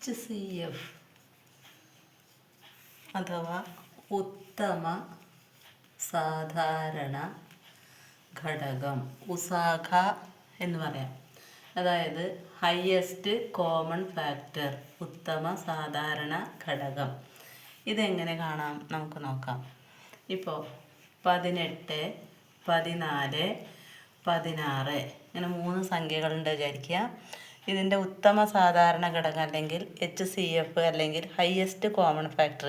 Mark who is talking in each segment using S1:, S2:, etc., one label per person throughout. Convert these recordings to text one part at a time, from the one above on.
S1: HCF അഥവാ ഉത്തമ സാധാരണ ഘടകം, ഉസാഘ എന്ന് പറയാം. അതായത് ഹയസ്റ്റ് കോമൺ ഫാക്ടർ, ഉത്തമ സാധാരണ ഘടകം. ഇതെങ്ങനെ കാണാം നമുക്ക് നോക്കാം. ഇപ്പോൾ 18, 14, 16 ഇങ്ങനെ 3 സംഖ്യകളുണ്ട് വിചാരിക്കുക. ഇതിൻ്റെ ഉത്തമ സാധാരണ ഘടകം അല്ലെങ്കിൽ HCF അല്ലെങ്കിൽ ഹയസ്റ്റ് കോമൺ ഫാക്ടർ,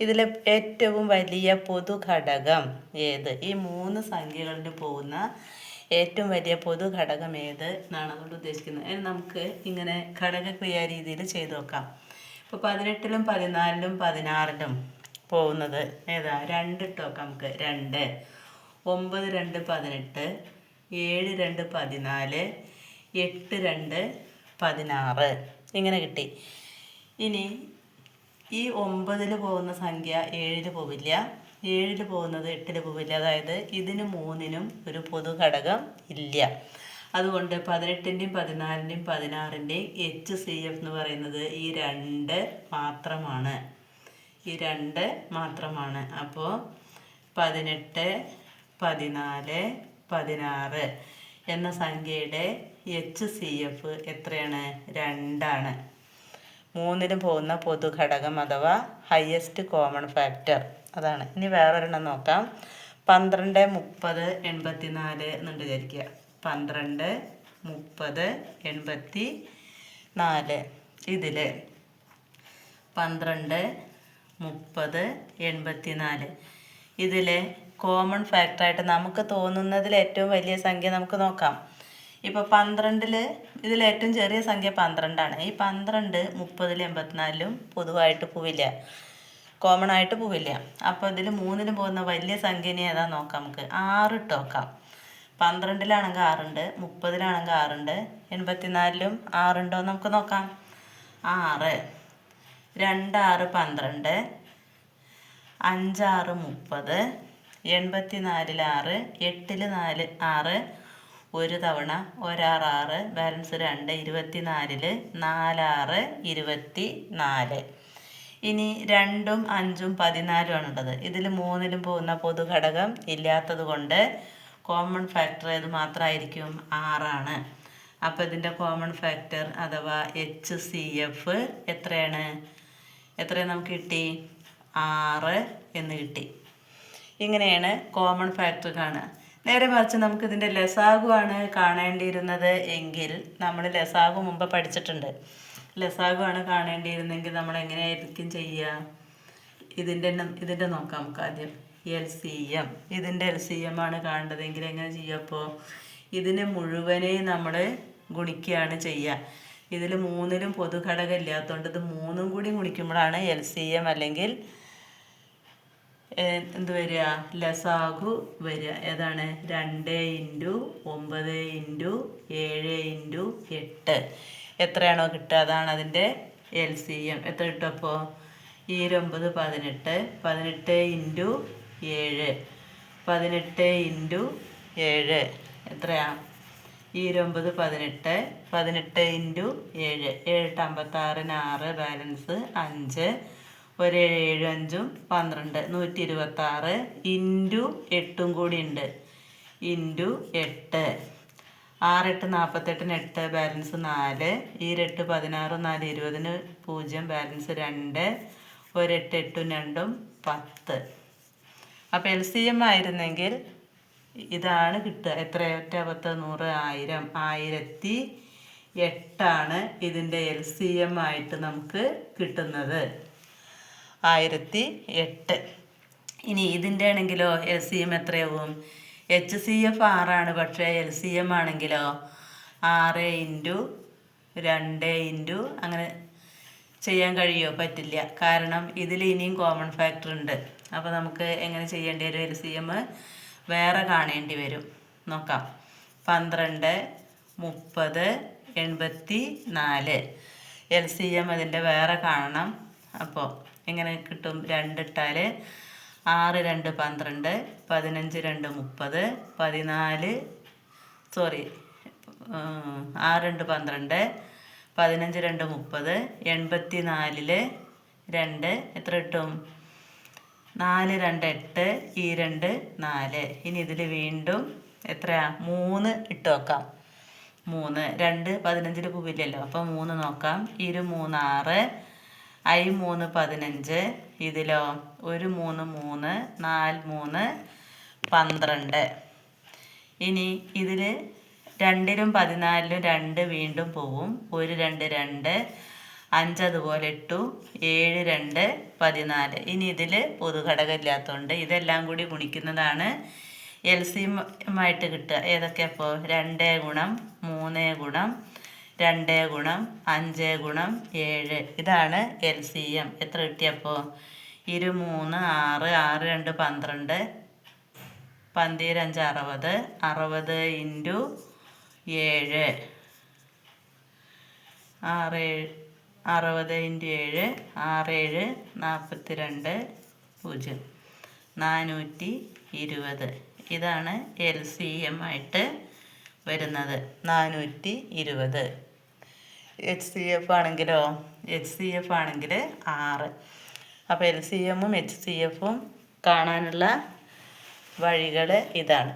S1: ഇതിലെ ഏറ്റവും വലിയ പൊതു ഘടകം ഏത്? ഈ 3 സംഖ്യകളിൽ പോകുന്ന ഏറ്റവും വലിയ പൊതു ഘടകം ഏത് എന്നാണ് അതുകൊണ്ട് ഉദ്ദേശിക്കുന്നത്. നമുക്ക് ഇങ്ങനെ ഘടകക്രിയാ രീതിയിൽ ചെയ്തു നോക്കാം. ഇപ്പോൾ 18ലും 14ലും 16ലും പോകുന്നത് ഏതാ? 2 ഇട്ട് നോക്കാം നമുക്ക്. 2, 9, 2, 18, 7, 2, 14, 8, 2, 16 ഇങ്ങനെ കിട്ടി. ഇനി ഈ 9ൽ പോകുന്ന സംഖ്യ 7ൽ പോവില്ല, 7ൽ പോകുന്നത് 8ൽ പോവില്ല. അതായത് ഇതിന് 3നും ഒരു പൊതു ഘടകം ഇല്ല. അതുകൊണ്ട് 18ൻ്റെയും 14ൻ്റെയും 16ൻ്റെയും HCF എന്ന് പറയുന്നത് ഈ 2 മാത്രമാണ്. ഈ 2 മാത്രമാണ്. അപ്പോൾ 18, 14, 16 എന്ന സംഖ്യയുടെ HCF എത്രയാണ്? 2 ആണ്. 3ലും പോകുന്ന പൊതു ഘടകം അഥവാ ഹയസ്റ്റ് കോമൺ ഫാക്ടർ അതാണ്. ഇനി വേറൊരെണ്ണം നോക്കാം. 12, 30, 84 എന്നുണ്ട് വിചാരിക്കുക. 12, 30, 84 ഇതിൽ 12, 30, 84 ഇതിലെ കോമൺ ഫാക്ടറായിട്ട് നമുക്ക് തോന്നുന്നതിൽ ഏറ്റവും വലിയ സംഖ്യ നമുക്ക് നോക്കാം. ഇപ്പോൾ 12ൽ ഇതിൽ ഏറ്റവും ചെറിയ സംഖ്യ 12 ആണ്. ഈ 12 30, 84ലും പൊതുവായിട്ട് പോവില്ല, കോമൺ ആയിട്ട് പോവില്ല. അപ്പോൾ ഇതിൽ 3ലും പോകുന്ന വലിയ സംഖ്യനെ ഏതാ നോക്കാം നമുക്ക്. 6 ഇട്ട് നോക്കാം. 12ലാണെങ്കിൽ 6 ഉണ്ട്, 30ലാണെങ്കിൽ 6 ഉണ്ട്, 84ലും 6 ഉണ്ടോ നമുക്ക് നോക്കാം. 6, 2, 6, 12, 5, 6, 30, 84ൽ 6, 8ൽ 4, 6, ഒരു തവണ 1, 6, 6, ബാലൻസ് 2, 24ൽ 4, 6, 24. ഇനി 2ഉം 5ഉം 14ഉം ആണുള്ളത്. ഇതിൽ 3ലും പോകുന്ന പൊതു ഘടകം ഇല്ലാത്തത് കൊണ്ട് കോമൺ ഫാക്ടർ ഏത് മാത്രമായിരിക്കും? 6 ആണ്. അപ്പോൾ ഇതിൻ്റെ കോമൺ ഫാക്ടർ അഥവാ HCF എത്രയാണ്? നമുക്ക് കിട്ടി? 6 എന്ന് കിട്ടി. ഇങ്ങനെയാണ് കോമൺ ഫാക്ടർ കാണുക. നേരെ മറിച്ച് നമുക്ക് ഇതിൻ്റെ ലസാഗുവാണ് കാണേണ്ടിയിരുന്നത് എങ്കിൽ നമ്മൾ ലസാഗു മുമ്പ് പഠിച്ചിട്ടുണ്ട്. ലസാഗുവാണ് കാണേണ്ടിയിരുന്നെങ്കിൽ നമ്മൾ എങ്ങനെയായിരിക്കും ചെയ്യുക? ഇതിൻ്റെ നോക്കാം നമുക്ക് ആദ്യം. LCM, ഇതിൻ്റെ LCM ആണ് കാണേണ്ടതെങ്കിൽ എങ്ങനെ ചെയ്യുക? അപ്പോൾ ഇതിനെ മുഴുവനെ നമ്മൾ ഗുണിക്കുകയാണ് ചെയ്യുക. ഇതിൽ 3ലും പൊതുഘടകം ഇല്ലാത്തതുകൊണ്ട് ഇത് 3ഉം കൂടി ഗുണിക്കുമ്പോഴാണ് LCM അല്ലെങ്കിൽ എന്ത് വരിക? ലസാഗു വരിക. ഏതാണ്? 2 × 9 × 7 × 8 എത്രയാണോ കിട്ടുക അതാണ് അതിൻ്റെ LCM. എത്ര കിട്ടും അപ്പോൾ? 9, 18, 18 × 7, 18 × 7 എത്രയാ? 9, 18, 18 × 7, 7, 56, 6, ബാലൻസ് 5, 1, 7, 5, 12, 126 × 8ഉം കൂടി ഉണ്ട്. × 8, 6, 8, 48, 8, ബാലൻസ് 4, 8, 16, 4, 20, 0, ബാലൻസ് 2, 1, 8, 8, 2, 10. അപ്പോൾ LCM ആയിരുന്നെങ്കിൽ ഇതാണ് കിട്ടുക. എത്ര? 8, 100, 1000, 1008 ഇതിൻ്റെ LCM ആയിട്ട് നമുക്ക് കിട്ടുന്നത്. 1008. ഇനി ഇതിൻ്റെ ആണെങ്കിലോ LCM എത്രയാവും? HCF 6 ആണ്, പക്ഷേ LCM ആണെങ്കിലോ 6 × 2 × അങ്ങനെ ചെയ്യാൻ കഴിയുമോ? പറ്റില്ല. കാരണം ഇതിൽ ഇനിയും കോമൺ ഫാക്ടർ ഉണ്ട്. അപ്പോൾ നമുക്ക് എങ്ങനെ ചെയ്യേണ്ടി വരും? LCM വേറെ കാണേണ്ടി വരും. നോക്കാം. 12, 30, 84 LCM അതിൻ്റെ വേറെ കാണണം. അപ്പോൾ എങ്ങനെ കിട്ടും? 2 ഇട്ടാൽ 6, 2, 12, 15, 2, 30, 14, 6, 2, 12, 15 2 30. 84 2 എത്ര കിട്ടും? 4 2 8. ഈ 2 4. ഇനി ഇതിൽ വീണ്ടും എത്രയാ? 3 ഇട്ട് നോക്കാം. 3 2 15 പോവില്ലല്ലോ. അപ്പോൾ 3 നോക്കാം. 2 3 6. I 3 15. ഇതിലോ 1 3 3. 4 3 12. ഇനി ഇതിൽ 2ലും 14ലും 2 വീണ്ടും പോവും. 1 2 2. 5 അതുപോലെ ഇട്ടു. 7 2 14. ഇനി ഇതിൽ പൊതുഘടകം ഇല്ലാത്തതുകൊണ്ട് ഇതെല്ലാം കൂടി ഗുണിക്കുന്നതാണ് LCM ആയിട്ട് കിട്ടുക. ഏതൊക്കെ അപ്പോൾ? 2 ഗുണം 3 ഗുണം 2 ഗുണം 5 ഗുണം 7. ഇതാണ് LCM. എത്ര കിട്ടിയപ്പോൾ? 2 3 6. 6 2 12. 12 5 60. 60 ഇൻറ്റു 7. 60 ഇൻറ്റു 7. 6 7 42 0. 420. ഇതാണ് LCM ആയിട്ട് വരുന്നത്. 420. HCF ആണെങ്കിലോ? HCF ആണെങ്കിൽ 6. അപ്പോൾ LCM ഉം HCF ഉം കാണാനുള്ള വഴികൾ ഇതാണ്.